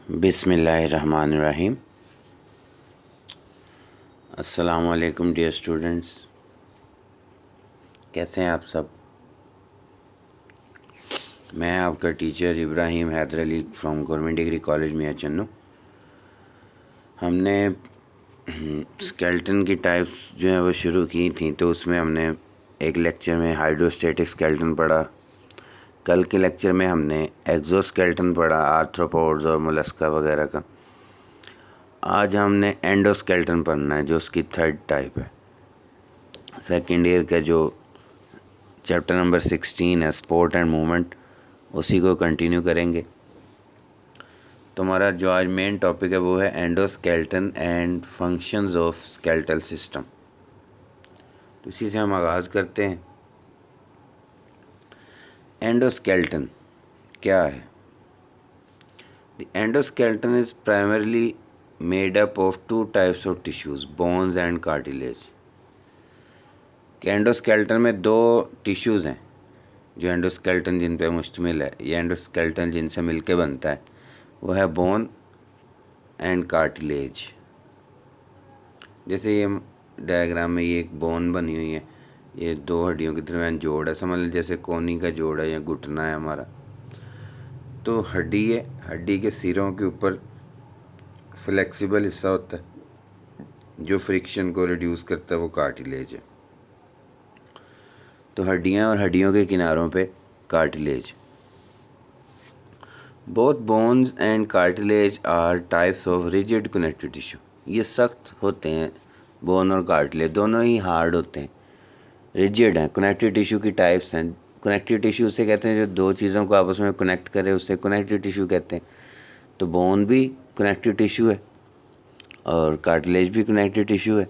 बिस्मिल्लाहिर्रहमानिर्रहीम। अस्सलाम वालेकुम डियर स्टूडेंट्स, कैसे हैं आप सब। मैं आपका teacher Ibrahim Haider Ali from government degree college Mian Channu. हमने स्केल्टन की टाइप्स जो है वो शुरू की थी, तो उसमें हमने एक लेक्चर में हाइड्रोस्टेटिक स्केल्टन पढ़ा। कल के लेक्चर में हमने एक्सोस्केल्टन पढ़ा, आर्थ्रोपोड्स और मोलस्का वगैरह का। आज हमने एंडोस्केल्टन पढ़ना है, जो उसकी थर्ड टाइप है। सेकेंड ईयर का जो चैप्टर नंबर 16 है, स्पोर्ट एंड मूवमेंट, उसी को कंटिन्यू करेंगे। तो हमारा जो आज मेन टॉपिक है वो है endoskeleton and functions of skeletal system. तो इसी से हम आगाज़ करते हैं। एंडोस्केल्टन क्या है? The endoskeleton is primarily made up of two types of tissues, bones and cartilage. Endoskeleton में दो टिश्यूज़ हैं जो एंडोस्केल्टन जिन पे मुश्तमिल है। ये एंडोस्केल्टन जिनसे मिलके बनता है वो है बोन एंड कार्टिलेज। जैसे ये डायग्राम में ये एक बोन बनी हुई है, ये दो हड्डियों के दरमियान जोड़ है, समझ लीजिए जैसे कोनी का जोड़ है या घुटना है हमारा। तो हड्डी है, हड्डी के सिरों के ऊपर फ्लेक्सिबल हिस्सा होता है जो फ्रिक्शन को रिड्यूस करता है, वो कार्टिलेज है। तो हड्डियाँ और हड्डियों के किनारों पे cartilage. Both bones and cartilage are types of rigid connective tissue. ये सख्त होते हैं, बोन और कार्टिलेज दोनों ही हार्ड होते हैं, रिजिड हैं। कनेक्टिव टिश्यू की टाइप्स हैं। कनेक्टिव टिश्यू से कहते हैं जो दो चीज़ों को आपस में कनेक्ट करे, उससे कनेक्टिव टिश्यू कहते हैं। तो बोन भी कनेक्टिव टिश्यू है और कार्टिलेज भी कनेक्टिव टिश्यू है,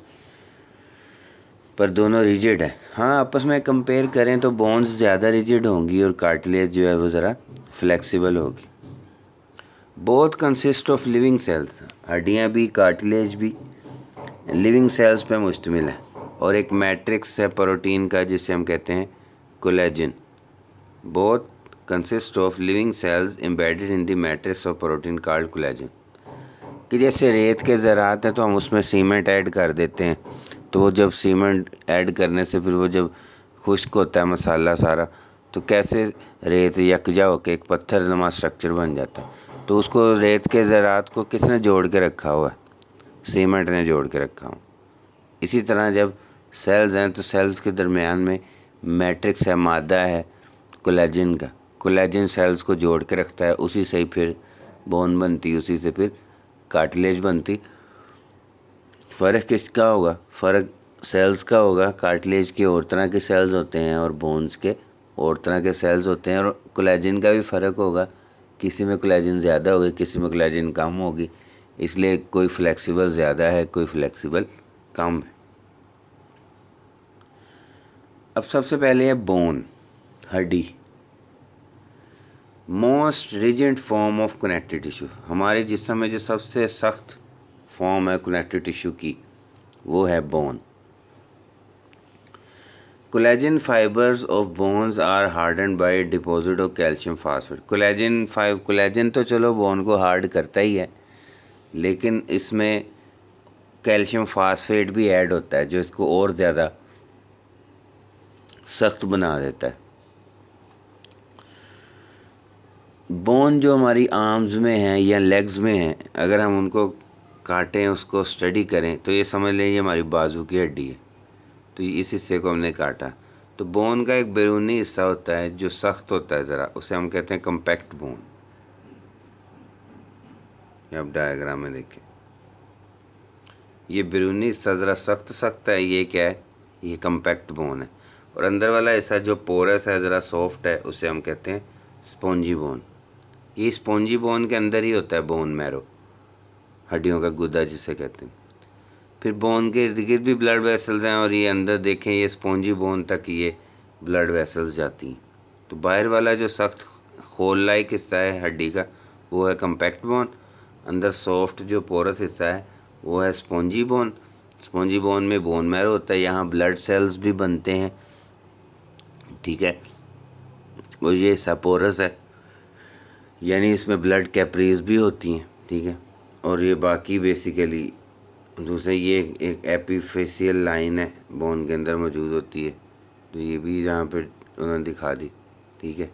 पर दोनों रिजिड है। हाँ, आपस में कंपेयर करें तो बोन्स ज़्यादा रिजिड होंगी और कार्टिलेज जो है वो ज़रा फ्लेक्सिबल होगी। Both consist of living cells. हड्डियाँ भी कार्टिलेज भी लिविंग सेल्स पे मुश्तमिल है, और एक मैट्रिक्स है प्रोटीन का जिसे हम कहते हैं collagen. Both consist of living cells embedded in the matrix of protein called collagen. कि जैसे रेत के ज़रात हैं तो हम उसमें सीमेंट ऐड कर देते हैं, तो वो जब सीमेंट ऐड करने से फिर वो जब खुश्क होता है मसाला सारा, तो कैसे रेत यकजा होकर एक पत्थर नुमा स्ट्रक्चर बन जाता है। तो उसको रेत के ज़रात को किसने जोड़ के रखा हुआ है? सीमेंट ने जोड़ के रखा हुआ। इसी तरह जब सेल्स हैं तो सेल्स के दरमियान में मैट्रिक्स है, मादा है कोलेजन का। कोलेजन सेल्स को जोड़ के रखता है, उसी से ही फिर बोन बनती, उसी से फिर कार्टिलेज बनती। फ़र्क किसका होगा? फ़र्क सेल्स का होगा। कार्टिलेज के और तरह के सेल्स होते हैं और बोन्स के और तरह के सेल्स होते हैं, और कोलेजन का भी फ़र्क होगा। किसी में कोलेजन ज़्यादा होगी, किसी में कोलेजन कम होगी, इसलिए कोई फ्लेक्सिबल ज़्यादा है, कोई फ्लेक्सिबल कम है। अब सबसे पहले है बोन, हड्डी। Most rigid form of connective tissue. हमारे जिस्म में जो सबसे सख्त फॉर्म है कनेक्टिव टिश्यू की, वो है bone. Collagen fibres of bones are hardened by deposit of calcium phosphate. Collagen तो चलो बोन को हार्ड करता ही है, लेकिन इसमें कैल्शियम फास्फेट भी ऐड होता है जो इसको और ज़्यादा सख्त बना देता है। बोन जो हमारी आर्म्स में है या लेग्स में है, अगर हम उनको काटें, उसको स्टडी करें, तो ये समझ लें ये हमारी बाजू की हड्डी है। तो इस हिस्से को हमने काटा, तो बोन का एक बैरूनी हिस्सा होता है जो सख्त होता है ज़रा, उसे हम कहते हैं कम्पैक्ट बोन। अब डायग्राम में देखें, ये बैरूनी हिस्सा ज़रा सख्त है, ये क्या है? ये कम्पैक्ट बोन है। और अंदर वाला हिस्सा जो पोरस है, ज़रा सॉफ्ट है, उसे हम कहते हैं स्पॉन्जी बोन। ये स्पॉन्जी बोन के अंदर ही होता है बोन मैरो, हड्डियों का गुदा जिसे कहते हैं। फिर बोन के इर्द गिर्द भी ब्लड वेसल्स हैं, और ये अंदर देखें, ये स्पॉन्जी बोन तक ये ब्लड वेसल्स जाती हैं। तो बाहर वाला जो सख्त खोल लाइक हिस्सा है हड्डी का, वो है कम्पैक्ट बोन। अंदर सॉफ्ट जो पोरस हिस्सा है वो है स्पॉन्जी बोन। स्पॉन्जी बोन में बोन मैरो होता है, यहाँ ब्लड सेल्स भी बनते हैं, ठीक है। और ये हिस्सा पोरस है, यानी इसमें ब्लड कैपरीज भी होती हैं। ठीक है। और ये बाकी बेसिकली दूसरे ये एक एपिफेशियल लाइन है बोन के अंदर मौजूद होती है, तो ये भी यहाँ पे उन्होंने दिखा दी। ठीक है,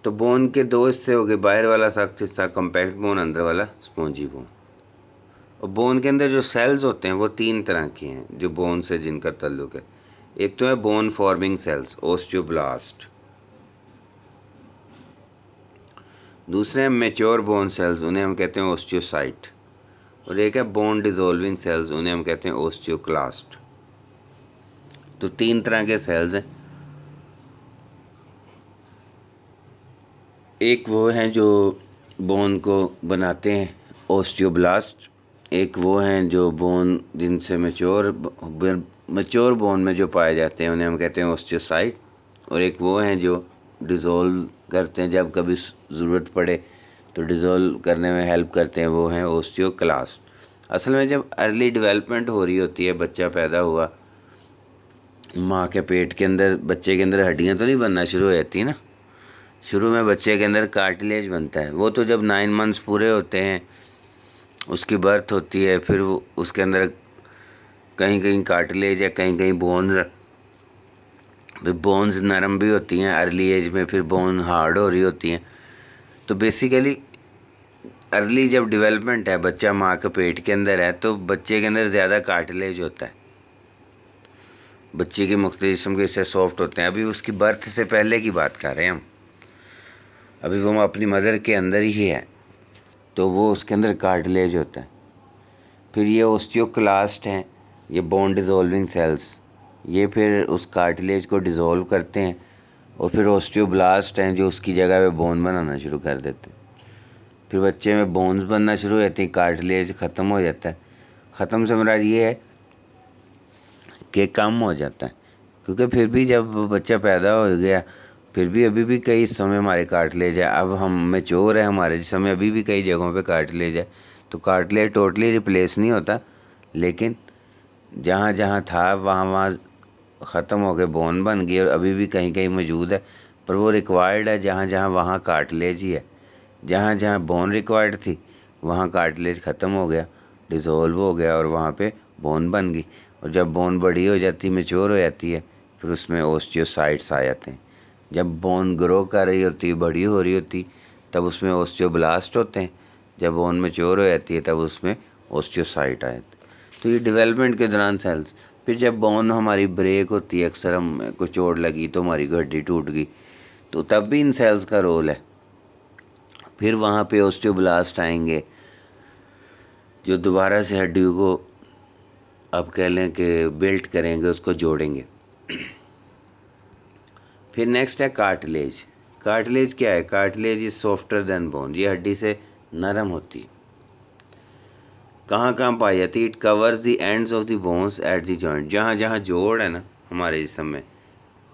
तो बोन के दो हिस्से हो गए, बाहर वाला सख्त हिस्सा कॉम्पैक्ट बोन, अंदर वाला स्पॉन्जी बोन। और बोन के अंदर जो सेल्स होते हैं वो तीन तरह के हैं जो बोन से जिनका ताल्लुक है। एक तो है बोन फॉर्मिंग सेल्स, ओस्टियोब्लास्ट। दूसरे हैं मेच्योर बोन सेल्स, उन्हें हम कहते हैं ओस्टियोसाइट। और एक है बोन डिजोल्विंग सेल्स, उन्हें हम कहते हैं ओस्टियोक्लास्ट। तो तीन तरह के सेल्स हैं। एक वो हैं जो बोन को बनाते हैं, ओस्टियोब्लास्ट। एक वो हैं जो बोन जिनसे मैच्योर बोन में जो पाए जाते हैं, उन्हें हम कहते हैं ओस्टियोसाइट। और एक वो हैं जो डिज़ोल्व करते हैं, जब कभी ज़रूरत पड़े तो डिज़ोल्व करने में हेल्प करते हैं, वो हैं ओस्टियोक्लास्ट। असल में जब अर्ली डेवलपमेंट हो रही होती है, बच्चा पैदा हुआ, माँ के पेट के अंदर बच्चे के अंदर हड्डियाँ तो नहीं बनना शुरू हो जाती ना। शुरू में बच्चे के अंदर कार्टिलेज बनता है, वो तो जब 9 मंथ्स पूरे होते हैं उसकी बर्थ होती है, फिर वो उसके अंदर कहीं कहीं कार्टिलेज है, कहीं कहीं बोन्स नरम भी होती हैं अर्ली एज में, फिर बोन हार्ड हो रही होती हैं। तो बेसिकली अर्ली जब डेवलपमेंट है, बच्चा माँ के पेट के अंदर है, तो बच्चे के अंदर ज़्यादा कार्टिलेज होता है, बच्चे के मुख्तलिफ किस्म के हिस्से सॉफ्ट होते हैं। अभी उसकी बर्थ से पहले की बात कर रहे हैं हम, अभी वो अपनी मदर के अंदर ही है, तो वो उसके अंदर कार्टिलेज होता है। फिर ये ओस्टियोक्लास्ट हैं, ये बोन डिज़ोल्विंग सेल्स, ये फिर उस कार्टिलेज को डिज़ोल्व करते हैं। और फिर ओस्टियोब्लास्ट हैं जो उसकी जगह पे बोन बनाना शुरू कर देते हैं। फिर बच्चे में बोन्स बनना शुरू हो जाती हैं, कार्टिलेज ख़त्म हो जाता है। ख़त्म से मुराद ये है कि कम हो जाता है, क्योंकि फिर भी जब बच्चा पैदा हो गया, फिर भी अभी भी कई हिस्सों में हमारे कार्टिलेज है। अब हम मैच्योर है, हमारे जिस्म में अभी भी कई जगहों पे कार्टिलेज है। तो कार्टिलेज टोटली रिप्लेस नहीं होता, लेकिन जहाँ जहाँ था वहाँ वहाँ ख़त्म हो गए, बोन बन गई, और अभी भी कहीं कहीं मौजूद है, पर वो रिक्वायर्ड है जहाँ जहाँ वहाँ कार्टिलेज ही है। जहाँ जहाँ बोन रिक्वायर्ड थी वहाँ कार्टिलेज ख़त्म हो गया, डिज़ोल्व हो गया, और वहाँ पे बोन बन गई। और जब बोन बड़ी हो जाती, मैच्योर हो जाती है, फिर उसमें ओस्टियोसाइट्स आ जाते हैं। जब बोन ग्रो कर रही होती, बड़ी हो रही होती, तब उसमें ओस्टियोब्लास्ट होते हैं। जब बोन मैच्योर हो जाती है, तब उसमें ओस्टियोसाइट आ जाते हैं। तो ये डेवलपमेंट के दौरान सेल्स। फिर जब बोन हमारी ब्रेक होती है, अक्सर हम को चोट लगी तो हमारी हड्डी टूट गई, तो तब भी इन सेल्स का रोल है। फिर वहाँ पे ओस्टियोब्लास्ट आएंगे जो दोबारा से हड्डियों को, अब कह लें कि बिल्ट करेंगे, उसको जोड़ेंगे। फिर नेक्स्ट है कार्टिलेज। कार्टिलेज क्या है? Cartilage is softer then bone, ये हड्डी से नरम होती है। कहाँ कहाँ पाई जाती है? It covers the ends of the bones at the joint, जहाँ जहाँ जोड़ है ना हमारे जिस्म में,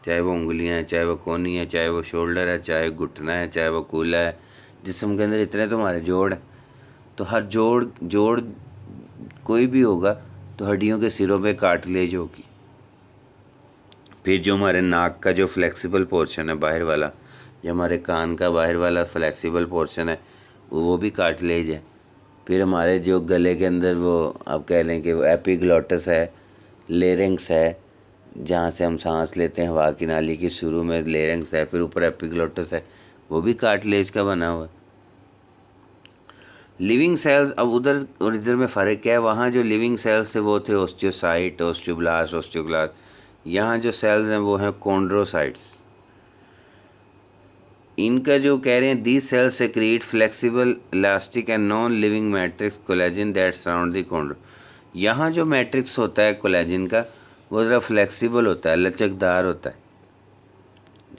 चाहे वो उंगलियाँ हैं, चाहे वो कोहनी है, चाहे वो शोल्डर है, चाहे घुटना है, चाहे वो कूल्हा है, जिस्म के अंदर इतने तो हमारे जोड़ हैं। तो हर जोड़ कोई भी होगा तो हड्डियों के सिरों पे कार्टिलेज होगी। फिर जो हमारे नाक का जो फ्लेक्सिबल पोर्शन है बाहर वाला, जो हमारे कान का बाहर वाला फ्लेक्सिबल पोर्शन है, वो भी कार्टिलेज है। फिर हमारे जो गले के अंदर वो आप कह लें कि वो एपिग्लॉटस है, लेरिंग्स है, जहाँ से हम सांस लेते हैं हवा की नाली की, शुरू में लेरिंग्स है, फिर ऊपर एपिग्लॉटस है, वो भी कार्टिलेज का बना हुआ है। लिविंग सेल्स, अब उधर और इधर में फ़र्क क्या है? वहाँ जो लिविंग सेल्स थे वो थे ओस्टियोसाइट, ओस्टियोब्लास्ट, ओस्टियोक्लास्ट। यहाँ जो सेल्स हैं वो हैं कॉन्ड्रोसाइट्स। इनका जो कह रहे हैं, these cells secrete flexible, elastic and non living matrix collagen that surround the chondro. यहाँ जो मैट्रिक्स होता है कोलेजन का, वो ज़रा फ्लेक्सिबल होता है, लचकदार होता है।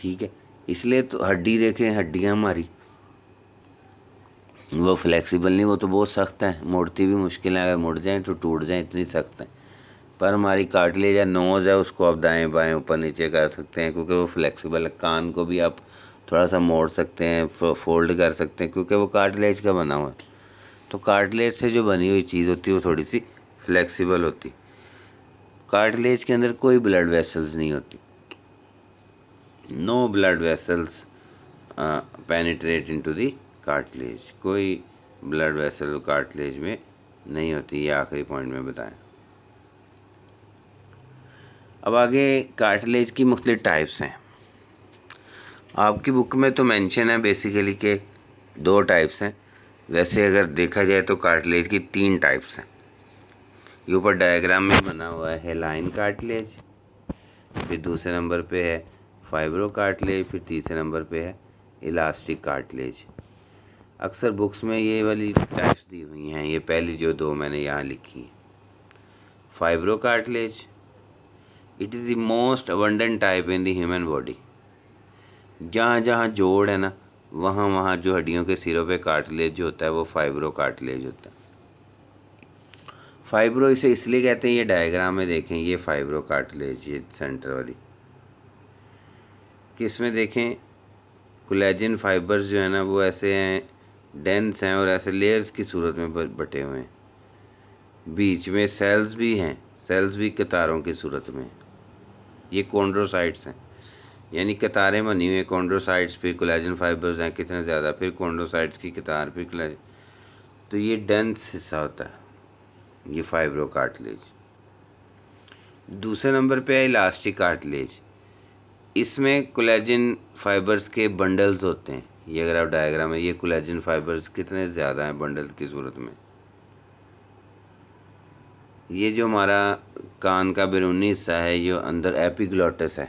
ठीक है, इसलिए तो हड्डी देखें, हड्डियाँ हमारी वो फ्लेक्सिबल नहीं, वो तो बहुत सख्त है, मोड़ती भी मुश्किल है, अगर मुड़ जाएँ तो टूट जाएँ, इतनी सख्त है। पर हमारी कार्टिलेज या नोज़ है, उसको आप दाएं बाएं ऊपर नीचे कर सकते हैं, क्योंकि वो फ्लेक्सिबल है। कान को भी आप थोड़ा सा मोड़ सकते हैं, फोल्ड कर सकते हैं, क्योंकि वो कार्टिलेज का बना हुआ है। तो कार्टिलेज से जो बनी हुई चीज़ होती है वो थोड़ी सी फ्लेक्सिबल होती। कार्टिलेज के अंदर कोई ब्लड वेसल्स नहीं होती, no blood vessels penetrate into the cartilage, कोई ब्लड वेसल कार्टिलेज में नहीं होती। ये आखिरी पॉइंट में बताएं। अब आगे कार्टिलेज की मुख्तलिफ टाइप्स हैं। आपकी बुक में तो मेंशन है बेसिकली के 2 टाइप्स हैं। वैसे अगर देखा जाए तो कार्टिलेज की 3 टाइप्स हैं। ये ऊपर डायग्राम में बना हुआ है हेलाइन कार्टिलेज, फिर दूसरे नंबर पे है फाइब्रो कार्टिलेज, फिर तीसरे नंबर पे है इलास्टिक कार्टिलेज। अक्सर बुक्स में ये वाली टाइप्स दी हुई हैं। ये पहली जो 2 मैंने यहाँ लिखी हैं। Fibro cartilage, it is the most abundant type in the human body. जहाँ जहाँ जोड़ है ना, वहाँ वहाँ जो हड्डियों के सिरों पे कार्टिलेज जो होता है वो फाइब्रो कार्टिलेज होता है। फाइब्रो इसे इसलिए कहते हैं, ये डायग्राम में देखें, ये फाइब्रो कार्टिलेज, ये सेंटर वाली, कि इसमें देखें कोलेजन फाइबर्स जो है ना वो ऐसे हैं, डेंस हैं और ऐसे लेयर्स की सूरत में बटे हुए हैं। बीच में सेल्स भी हैं, सेल्स भी कतारों की सूरत में। ये कॉन्ड्रोसाइट्स हैं, यानी कतारें बनी हुई हैं। कॉन्ड्रोसाइट्स, फिर कोलेजन फाइबर्स हैं कितने ज़्यादा, फिर कॉन्ड्रोसाइट्स की कतार, फिर कोलेजन। तो ये डेंस हिस्सा होता है, ये फाइब्रो कार्टिलेज। दूसरे नंबर पे है इलास्टिक कार्टिलेज। इसमें कोलेजन फाइबर्स के बंडल्स होते हैं। ये अगर आप डायग्राम में, ये कोलेजन फाइबर्स कितने ज़्यादा हैं बंडल की सूरत में। ये जो हमारा कान का बैरूनी हिस्सा है, जो अंदर एपिग्लोटिस है,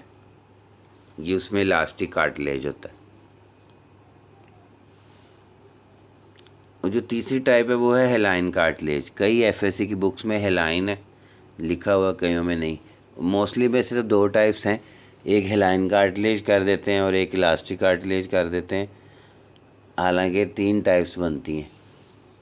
ये उसमें इलास्टिक कार्टिलेज होता है। और जो तीसरी टाइप है वो है हेलाइन कार्टिलेज। कई एफएससी की बुक्स में हेलाइन है लिखा हुआ, कईयों में नहीं। मोस्टली में सिर्फ 2 टाइप्स हैं, एक हेलाइन कार्टिलेज कर देते हैं और एक इलास्टिक कार्टिलेज कर देते हैं। हालांकि 3 टाइप्स बनती हैं,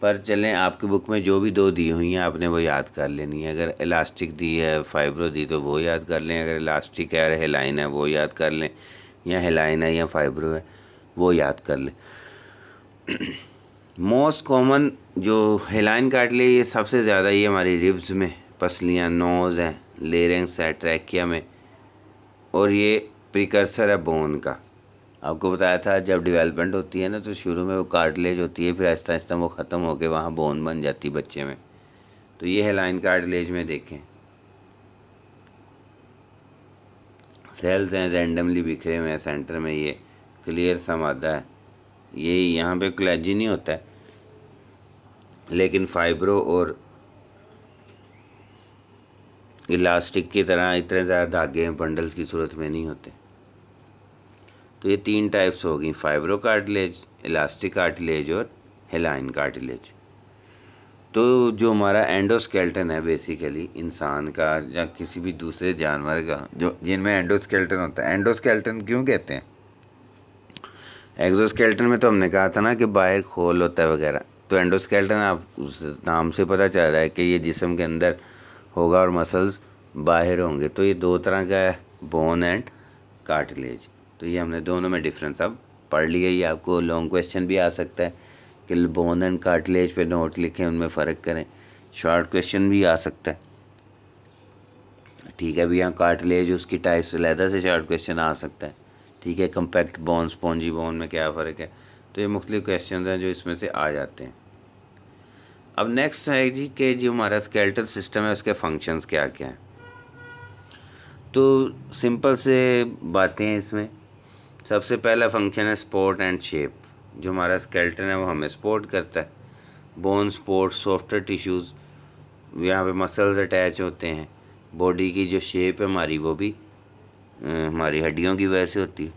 पर चलें आपकी बुक में जो भी 2 दी हुई हैं आपने वो याद कर लेनी है। अगर इलास्टिक दी है, फाइब्रो दी, तो वो याद कर लें। अगर इलास्टिक है और हेलाइन है वो याद कर लें, या हेलाइन है या फाइब्रो है वो याद कर लें। मोस्ट कॉमन जो हेलाइन कार्टिलेज, ये सबसे ज़्यादा ये हमारी रिब्स में, पसलियाँ, नोज़ है, लेरिंग्स है, ट्रैकिया में, और ये प्रिकर्सर है बोन का। आपको बताया था जब डेवलपमेंट होती है ना तो शुरू में वो कार्टिलेज होती है, फिर आहिस्ता आहिस्ता वो ख़त्म होकर वहाँ बोन बन जाती है बच्चे में। तो ये हेलाइन कार्टिलेज में देखें सेल्स हैं रैंडमली बिखरे हुए हैं, सेंटर में ये क्लियर सा मादा है। ये यहाँ पे कोलेजन ही होता है, लेकिन फाइब्रो और इलास्टिक की तरह इतने ज़्यादा धागे बंडल्स की सूरत में नहीं होते। तो ये 3 टाइप्स हो गई, फाइब्रो कार्टिलेज, इलास्टिक कार्टिलेज और हेलाइन कार्टिलेज। तो जो हमारा एंडोस्केल्टन है बेसिकली इंसान का या किसी भी दूसरे जानवर का, जो जिनमें एंडोस्केल्टन होता है। एंडोस्केल्टन क्यों कहते हैं? एक्सोस्केल्टन में तो हमने कहा था ना कि बाहर खोल होता है वगैरह, तो एंडोस्केल्टन आप उस नाम से पता चल रहा है कि ये जिस्म के अंदर होगा और मसल्स बाहर होंगे। तो ये 2 तरह का है, बोन एंड कार्टिलेज। तो ये हमने दोनों में डिफरेंस अब पढ़ लिया। ये आपको लॉन्ग क्वेश्चन भी आ सकता है कि बोन एंड कार्टिलेज पे नोट लिखें, उनमें फ़र्क करें। शॉर्ट क्वेश्चन भी आ सकता है, ठीक है भैया। कार्टिलेज उसकी टाइप से अलहदा से शॉर्ट क्वेश्चन आ सकता है, ठीक है। कम्पैक्ट बोन, स्पॉन्जी बोन में क्या फ़र्क है। तो ये मुख्तलिफ क्वेश्चन हैं जो इसमें से आ जाते हैं। अब नेक्स्ट है जी कि जो हमारा स्केलेटल सिस्टम है उसके फंक्शंस क्या क्या हैं। तो सिंपल से बातें हैं इसमें। सबसे पहला फंक्शन है सपोर्ट एंड शेप। जो हमारा स्केलेटन है वो हमें सपोर्ट करता है। बोन सपोर्ट सॉफ्टवेयर टिश्यूज़, यहाँ पे मसल्स अटैच होते हैं। बॉडी की जो शेप है हमारी वो भी हमारी हड्डियों की वजह से होती है।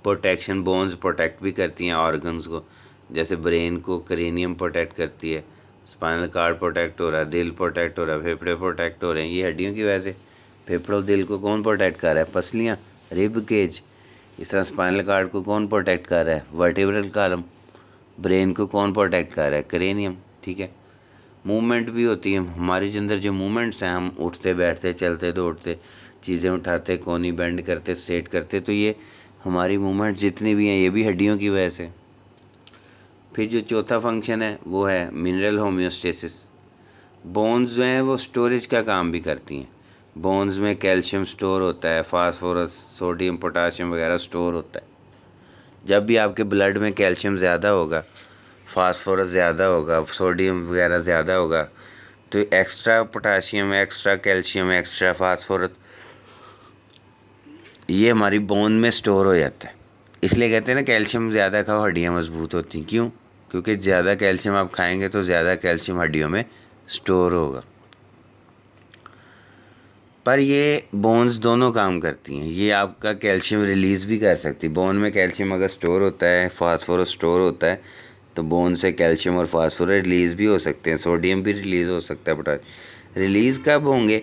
प्रोटेक्शन, बोन्स प्रोटेक्ट भी करती हैं ऑर्गन्स को, जैसे ब्रेन को क्रेनियम प्रोटेक्ट करती है, स्पाइनल कार्ड प्रोटेक्ट हो रहा है, दिल प्रोटेक्ट हो रहा है, फेफड़े प्रोटेक्ट हो रहे हैं, ये हड्डियों की वजह से। फेफड़ों दिल को कौन प्रोटेक्ट कर रहा है? पसलियाँ, रिब केज। इस तरह स्पाइनल कार्ड को कौन प्रोटेक्ट कर रहा है? Vertebral column. ब्रेन को कौन प्रोटेक्ट कर रहा है? क्रेनियम, ठीक है। मूवमेंट भी होती है हमारे जो अंदर, जो मूवमेंट्स हैं, हम उठते बैठते चलते दौड़ते चीज़ें उठाते, कोनी बेंड करते, स्ट्रेट करते, तो ये हमारी मूवमेंट जितनी भी हैं ये भी हड्डियों की वजह से। फिर जो चौथा फंक्शन है वो है मिनरल होम्योस्टेसिस। बोन्स जो हैं वो स्टोरेज का काम भी करती हैं। बोन्स में कैल्शियम स्टोर होता है, फास्फोरस, सोडियम, पोटाशियम वगैरह स्टोर होता है। जब भी आपके ब्लड में कैल्शियम ज़्यादा होगा, फास्फोरस ज़्यादा होगा, सोडियम वगैरह ज़्यादा होगा, तो extra potassium, extra calcium, extra phosphorus ये हमारी बोन में स्टोर हो जाता है। इसलिए कहते हैं ना कैल्शियम ज़्यादा खाओ हड्डियाँ मजबूत होती। क्यों? क्योंकि ज़्यादा कैल्शियम आप खाएंगे तो ज़्यादा कैल्शियम हड्डियों में स्टोर होगा। पर ये बोन्स दोनों काम करती हैं। ये आपका कैल्शियम रिलीज़ भी कर सकती है। बोन में कैल्शियम अगर स्टोर होता है, फास्फोरस स्टोर होता है, तो बोन से कैल्शियम और फास्फोरस रिलीज़ भी हो सकते हैं, सोडियम भी रिलीज़ हो सकता है। पोटाशियम रिलीज़ कब होंगे?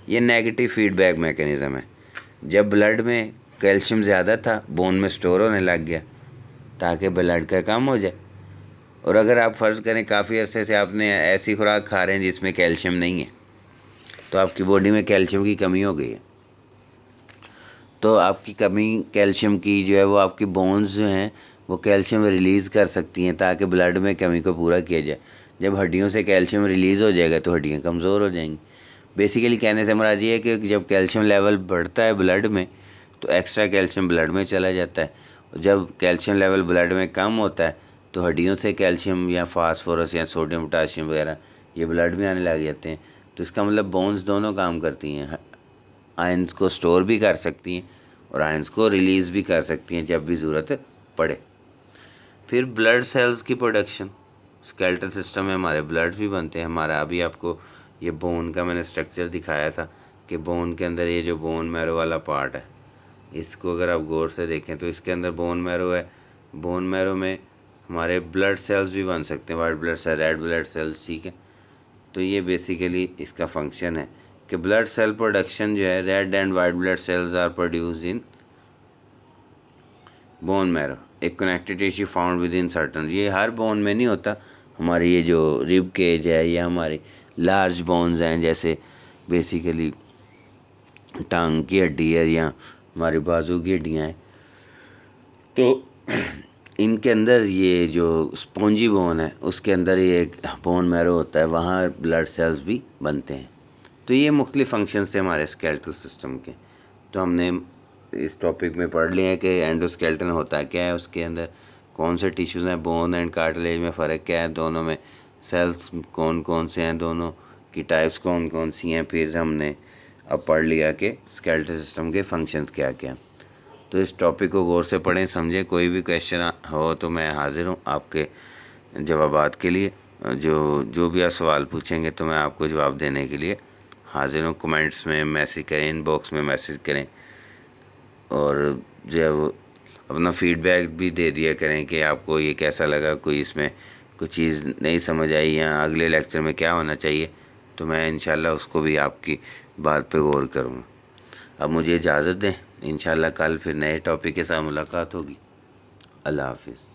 ये नेगेटिव फीडबैक मैकेनिज़्म है। जब ब्लड में कैल्शियम ज़्यादा था, बोन में स्टोर होने लग गया ताकि ब्लड का कम हो जाए। और अगर आप फ़र्ज़ करें काफ़ी अरसे से आपने ऐसी खुराक खा रहे हैं जिसमें कैल्शियम नहीं है, तो आपकी बॉडी में कैल्शियम की कमी हो गई है। तो आपकी कमी कैल्शियम की जो है वो आपकी बोन्स जो हैं वो कैल्शियम रिलीज़ कर सकती हैं ताकि ब्लड में कमी को पूरा किया जाए। जब हड्डियों से कैल्शियम रिलीज़ हो जाएगा तो हड्डियाँ कमज़ोर हो जाएंगी। बेसिकली कहने से मुराद ये है कि जब कैल्शियम लेवल बढ़ता है ब्लड में तो एक्स्ट्रा कैल्शियम ब्लड में चला जाता है, और जब कैल्शियम लेवल ब्लड में कम होता है तो हड्डियों से कैल्शियम या फास्फोरस या सोडियम पोटाशियम वगैरह ये ब्लड में आने लग जाते हैं। तो इसका मतलब बोन्स दोनों काम करती हैं। आयंस को स्टोर भी कर सकती हैं और आयंस को रिलीज़ भी कर सकती हैं जब भी ज़रूरत पड़े। फिर ब्लड सेल्स की प्रोडक्शन, स्केलेटल सिस्टम में हमारे ब्लड भी बनते हैं। हमारा अभी आपको ये बोन का मैंने स्ट्रक्चर दिखाया था कि बोन के अंदर ये जो बोन मैरो वाला पार्ट है, इसको अगर आप गौर से देखें तो इसके अंदर बोन मैरो है। बोन मैरो में हमारे ब्लड सेल्स भी बन सकते हैं, white blood cell, red blood cells, ठीक है। तो ये बेसिकली इसका फंक्शन है कि ब्लड सेल प्रोडक्शन जो है, red and white blood cells are produced in bone marrow, एक connective tissue found within certain. ये हर बोन में नहीं होता। हमारी ये जो रिब केज है या हमारे लार्ज बोन्स हैं, जैसे बेसिकली टांग की हड्डी है या हमारी बाजू की हड्डियाँ हैं, तो इनके अंदर ये जो स्पॉन्जी बोन है उसके अंदर ये एक बोन मैरो होता है, वहाँ ब्लड सेल्स भी बनते हैं। तो ये मुख्तलिफ फंक्शंस थे हमारे स्केलेटल सिस्टम के। तो हमने इस टॉपिक में पढ़ लिया है कि एंडोस्केलेटन होता क्या है, उसके अंदर कौन से टिश्यूज़ हैं, बोन एंड कार्टिलेज में फ़र्क क्या है, दोनों में सेल्स कौन कौन से हैं, दोनों की टाइप्स कौन कौन सी हैं। फिर हमने अब पढ़ लिया कि स्केलेटल सिस्टम के फंक्शंस क्या क्या। तो इस टॉपिक को गौर से पढ़ें, समझें। कोई भी क्वेश्चन हो तो मैं हाज़िर हूँ आपके जवाबात के लिए। जो भी आप सवाल पूछेंगे तो मैं आपको जवाब देने के लिए हाज़िर हूँ। कमेंट्स में मैसेज करें, इनबॉक्स में मैसेज करें, और जब अपना फीडबैक भी दे दिया करें कि आपको ये कैसा लगा, कोई इसमें कुछ चीज़ नहीं समझ आई या अगले लेक्चर में क्या होना चाहिए, तो मैं इंशाल्लाह उसको भी आपकी बात पे गौर करूँगा। अब मुझे इजाज़त दें, इंशाल्लाह कल फिर नए टॉपिक के साथ मुलाकात होगी। अल्लाह हाफिज़।